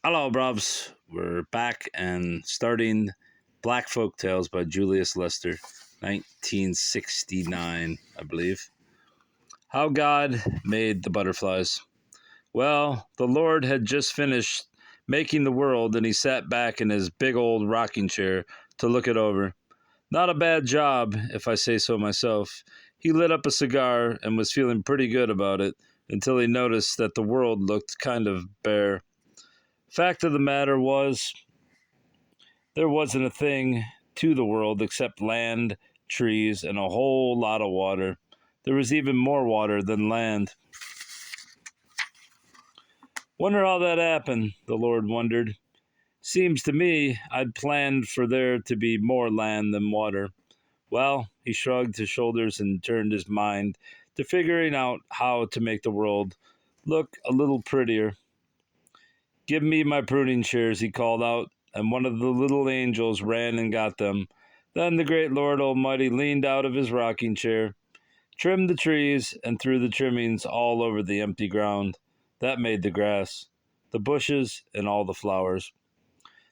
Hello, bruvs. We're back and starting Black Folktales by Julius Lester, 1969, I believe. How God Made the Butterflies. Well, the Lord had just finished making the world and he sat back in his big old rocking chair to look it over. Not a bad job, if I say so myself. He lit up a cigar and was feeling pretty good about it until he noticed that the world looked kind of bare. Fact of the matter was, there wasn't a thing to the world except land, trees, and a whole lot of water. There was even more water than land. Wonder how that happened, the Lord wondered. Seems to me I'd planned for there to be more land than water. Well, he shrugged his shoulders and turned his mind to figuring out how to make the world look a little prettier. Give me my pruning shears, he called out, and one of the little angels ran and got them. Then the great Lord Almighty leaned out of his rocking chair, trimmed the trees, and threw the trimmings all over the empty ground. That made the grass, the bushes, and all the flowers.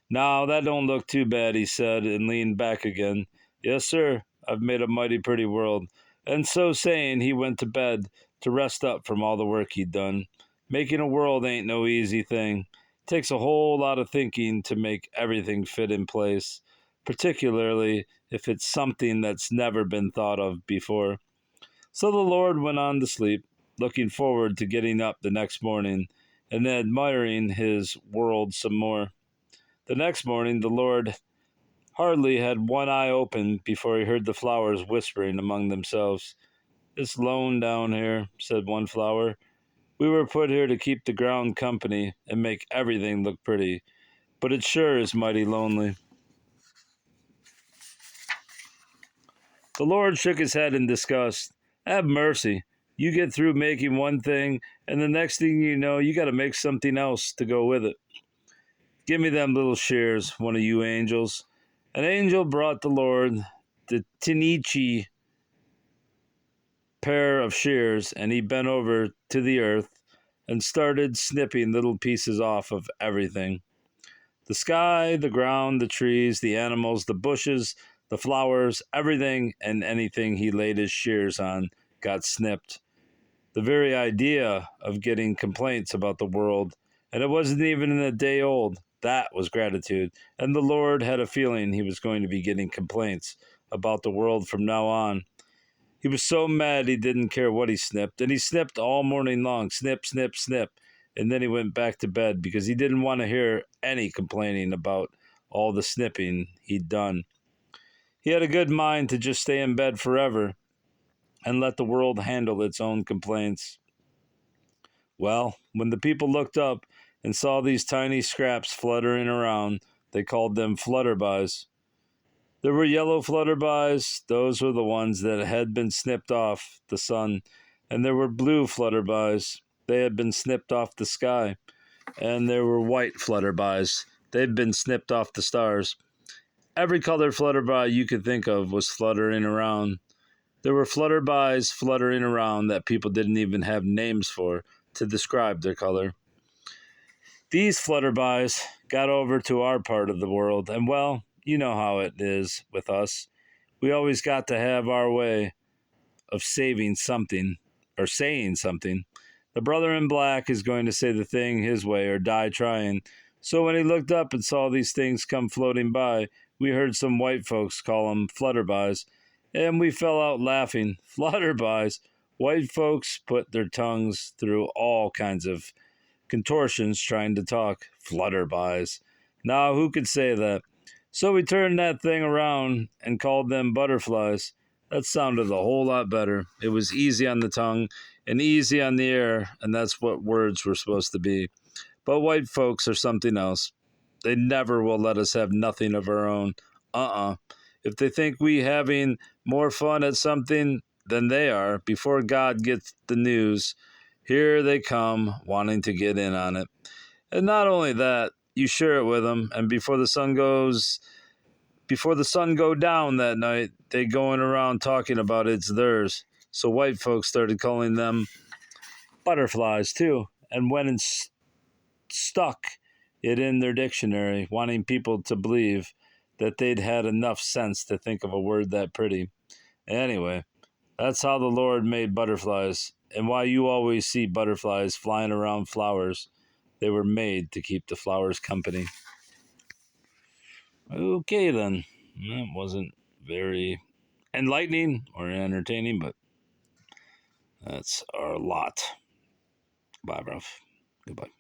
Now, that don't look too bad, he said, and leaned back again. Yes, sir, I've made a mighty pretty world. And so saying, he went to bed to rest up from all the work he'd done. Making a world ain't no easy thing. Takes a whole lot of thinking to make everything fit in place, particularly if it's something that's never been thought of before. So the Lord went on to sleep, looking forward to getting up the next morning and admiring his world some more. The next morning, the Lord hardly had one eye open before he heard the flowers whispering among themselves. It's lone down here, said one flower. We were put here to keep the ground company and make everything look pretty, but it sure is mighty lonely. The Lord shook his head in disgust. Have mercy. You get through making one thing, and the next thing you know, you got to make something else to go with it. Give me them little shears, one of you angels. An angel brought the Lord the Tinichi pair of shears, and he bent over to the earth and started snipping little pieces off of everything. The sky, the ground, the trees, the animals, the bushes, the flowers, everything and anything he laid his shears on got snipped. The very idea of getting complaints about the world, and it wasn't even a day old, that was gratitude. And the Lord had a feeling he was going to be getting complaints about the world from now on. He was so mad he didn't care what he snipped, and he snipped all morning long, snip, snip, snip, and then he went back to bed because he didn't want to hear any complaining about all the snipping he'd done. He had a good mind to just stay in bed forever and let the world handle its own complaints. Well, when the people looked up and saw these tiny scraps fluttering around, they called them flutterbys. There were yellow flutterbys, those were the ones that had been snipped off the sun, and there were blue flutterbys, they had been snipped off the sky, and there were white flutterbys, they'd been snipped off the stars. Every colored flutterby you could think of was fluttering around. There were flutterbys fluttering around that people didn't even have names for to describe their color. These flutterbys got over to our part of the world, and well, you know how it is with us. We always got to have our way of saving something or saying something. The brother in black is going to say the thing his way or die trying. So when he looked up and saw these things come floating by, we heard some white folks call them flutterbys, and we fell out laughing. Flutterbys. White folks put their tongues through all kinds of contortions trying to talk. Flutterbys. Now, who could say that? So we turned that thing around and called them butterflies. That sounded a whole lot better. It was easy on the tongue and easy on the air, and that's what words were supposed to be. But white folks are something else. They never will let us have nothing of our own. If they think we having more fun at something than they are, before God gets the news, here they come wanting to get in on it. And not only that, you share it with them, and before the sun go down that night, they going around talking about it's theirs. So white folks started calling them butterflies too, and went and stuck it in their dictionary, wanting people to believe that they'd had enough sense to think of a word that pretty. Anyway, that's how the Lord made butterflies, and why you always see butterflies flying around flowers. They were made to keep the flowers company. Okay, then. That wasn't very enlightening or entertaining, but that's our lot. Bye, bro. Goodbye.